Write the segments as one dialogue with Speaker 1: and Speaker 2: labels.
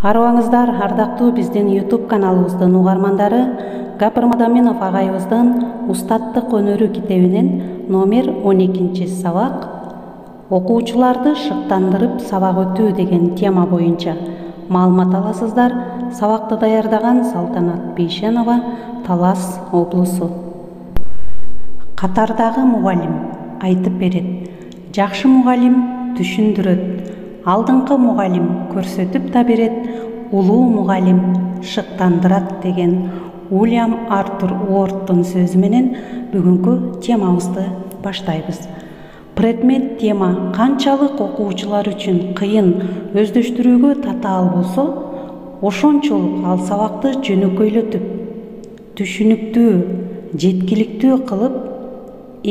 Speaker 1: Арыбаңыздар, ардактуу биздин YouTube каналыбыздын угармандары, Гапыр Мадаминов агайыбыздын Устаттык өнөрү китебинен номер 12 сабак окуучуларды шыктандырып сабак өтүү деген тема боюнча маалымат аласыздар. Сабакты даярдаган Салтанат Бейшенова, Талас облусу. Катардагы мугалим айтып берет, жакшы мугалим түшүндүрөт, алдыңкы мугалим көрсөтүп да берет, улуу мугалим шыктандырат деген Уильям Артур Уордтун сөзү менен бүгүнкү темабызды баштайбыз. Предмет тема канчалык окуучулар үчүн кыйын, өздөштүрүүгө татаал болсо, ошончолук ал сабакты жөнөкөйлөтүп, түшүнүктүү, жеткиликтүү кылып,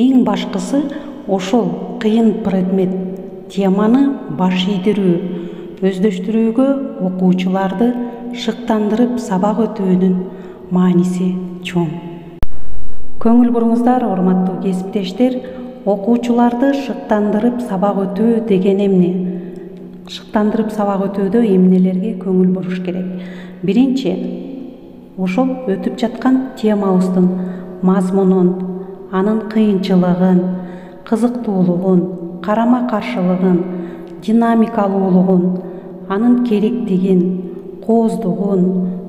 Speaker 1: эң башкысы ошол кыйын предмет теманы баш ийдирүү, өздөштүрүүгө окуучуларды шыктандырып сабак өтүүнүн мааниси чоң. Көңүл буруңуздар, урматтуу кесиптештер, окуучуларды шыктандырып сабак өтүү деген эмне? Шыктандырып сабак өтүүдө эмнелерге көңүл буруш керек? Биринчи, ошол өтүп жаткан темабыздын мазмунун, анын кыйынчылыгын, кызыктуулугун, карама-каршылыгын, динамикалуулугун, анын керектигин, кооздугун,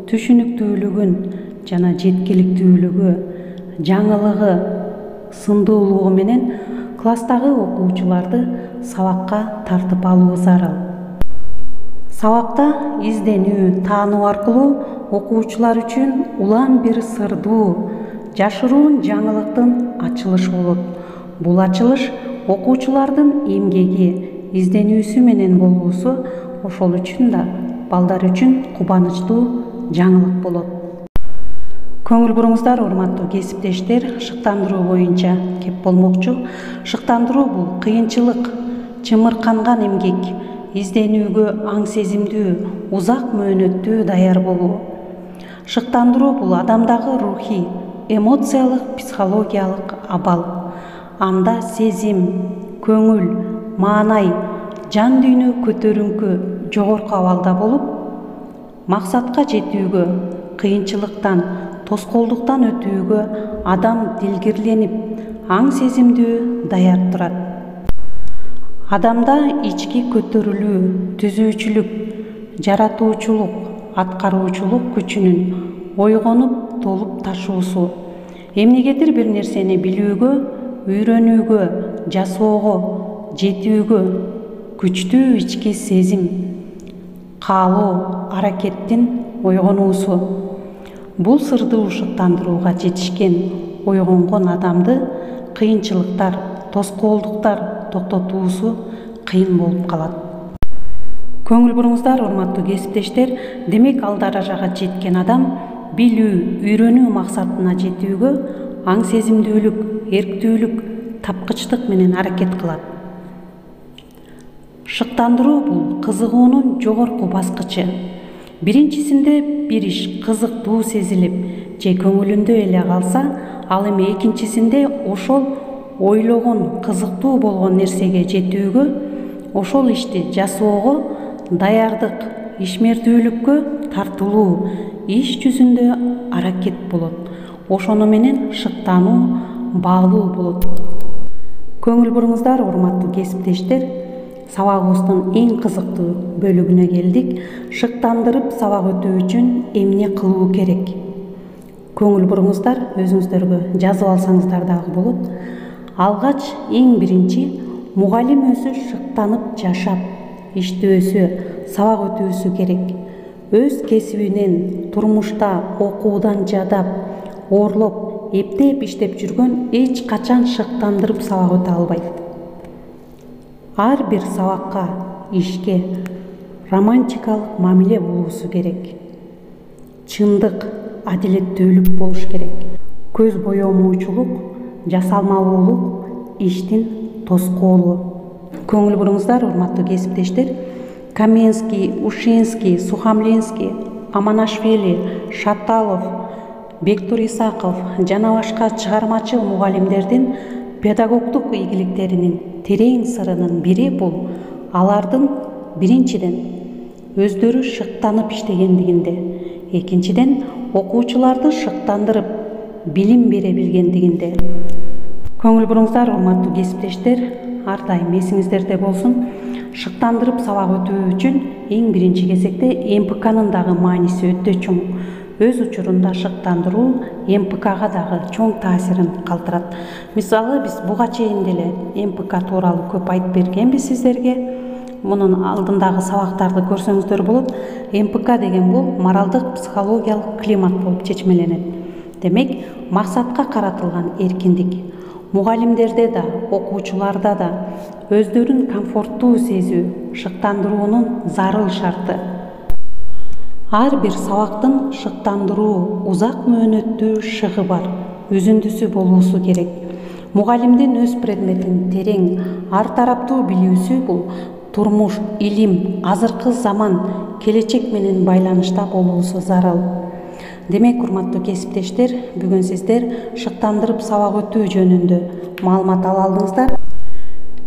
Speaker 1: түшүнүктүүлүгүн жана жеткиликтүүлүгү, жаңылыгы, сындуулугу менен класстагы окуучуларды сабакка тартып алуу зарыл. Сабакта изденүү, таануу аркылуу окуучулар үчүн улам бир сырдуу, жашыруун жаңылыктын ачылышы болот. Бул ачылыш окуучулардын эмгеги, изденүүсү менен болуусу ошол үчүн да балдар үчүн кубанычтуу жаңылык болот. Көңүл буруңуздар, урматтуу кесиптештер, шыктандыруу боюнча кеп болмокчу. Шыктандыруу бул кыйынчылык, чымырканган эмгек, изденүүгө аң сезимдүү, узак мөөнөттүү даяр болуу. Шыктандыруу бул адамдагы рухий, эмоциялык, психологиялык абал. Анда сезим, көңүл, маанай, жан дүйнө көтөрүңкү, жогорку абалда болуп, максатка жетүүгө, кыйынчылыктан, тоскоолдуктан өтүүгө адам дилгирленип, аң сезимдүү даяр турат. Адамда ички көтөрүлүү, түзүүчүлүк, жаратуучулук, аткаруучулук күчүнүн ойгонуп, толуп ташуусу, эмнегедир бир нерсени билүүгө, үйрөнүүгө, жасоого, жетүүгө күчтүү ички сезим, каалоо, аракеттин ойгонуусу. Бул сырдуу шыктандырууга жетишкен, ойгонгон адамды кыйынчылыктар, тоскоолдуктар токтотуусу кыйын болуп калат. Көңүл буруңуздар, урматтуу кесиптештер, демек ал даражага жеткен адам билүү, үйрөнүү максатына жетүүгө аң сезимдүүлүк, эрктүүлүк, тапкычтык менен аракет кылат. Шыктандыруу бул кызыгуунун жогорку баскычы. Биринчисинде бир иш кызыктуу сезилип, же көңүлүндө эле калса, ал эми экинчисинде ошол ойлогон, кызыктуу болгон нерсеге жетүүгө, ошол ишти жасоого даярдык, ишмердүүлүккө тартылуу, иш жүзүндө аракет болот. Ошону менен шыктануу баалуу болот. Көңүл буруңуздар, урматтуу кесиптештер, сабагыбыздын эң кызыктуу бөлүгүнө келдик. Шыктандырып сабак өтүү үчүн эмне кылуу керек? Көңүл буруңуздар, өзүңүздөргө жазып алсаңыздар дагы болот. Алгач эң биринчи мугалим өзү шыктанып жашап, иштөөсү, сабак өтүүсү керек. Өз кесибинен, турмушта, окуудан жадап, оорлоп, эптеп иштеп жүргөн эч качан шыктандырып сабак өтө албайт. Ар бир сабакка, ишке романтикалык мамиле болуусу керек. Чындык, адилеттүүлүк болуш керек. Көз боемоочулук, жасалмалуулук, иштин тоскоолу. Көңүл буруңуздар, урматтуу кесиптештер, Каменский, Ушинский, Сухомлинский, Аманашвили, Шаталов, Бектур Исаков жана башка чыгармачыл мугалимдердин педагогдук ийгиликтеринин терең сырынын бири бул алардын биринчиден өздөрү шыктанып иштегендигинде, экинчиден окуучуларды шыктандырып билим бере билгендигинде. Көңүл буруңуздар, урматтуу кесиптештер, ар дайым эсиңиздерде болсун. Шыктандырып сабак өтүү үчүн эң биринчи кезекте МПКнын дагы мааниси өтө чоң. Өз учурунда шыктандыруу МПКга дагы чоң таасирин калтырат. Мисалы, биз буга чейин деле МПК тууралуу көп айтып бергенбиз сиздерге. Мунун алдындагы сабактарды көрсөңүздөр болот. МПК деген бул моралдык психологиялык климат болуп чечмеленет. Демек, максатка каратылган эркиндик. Мугалимдерде да, окуучуларда да өздөрүн комфорттуу сезүү шыктандыруунун зарыл шарты. Ар бир сабактын шыктандыруу узак мөөнөттүү шыгы бар, үзүндүсү болуусу керек. Мугалимдин өз предметин терең, ар тараптуу билүүсү бул турмуш, илим, азыркы заман, келечек менен байланышта болуусу зарыл. Демек, урматтуу кесиптештер, бүгүн сиздер шыктандырып сабак өтүү жөнүндө маалымат ала алдыңыздар.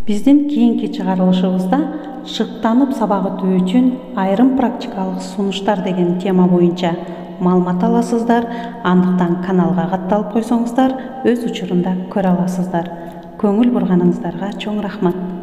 Speaker 1: Биздин кийинки чыгарылышыбызда шыктанып сабак өтүү үчүн айрым практикалык сунуштар деген тема боюнча маалымат аласыздар. Андыктан каналга катталып койсоңуздар, өз учурунда көрө аласыздар. Көңүл бурганыңыздарга чоң рахмат.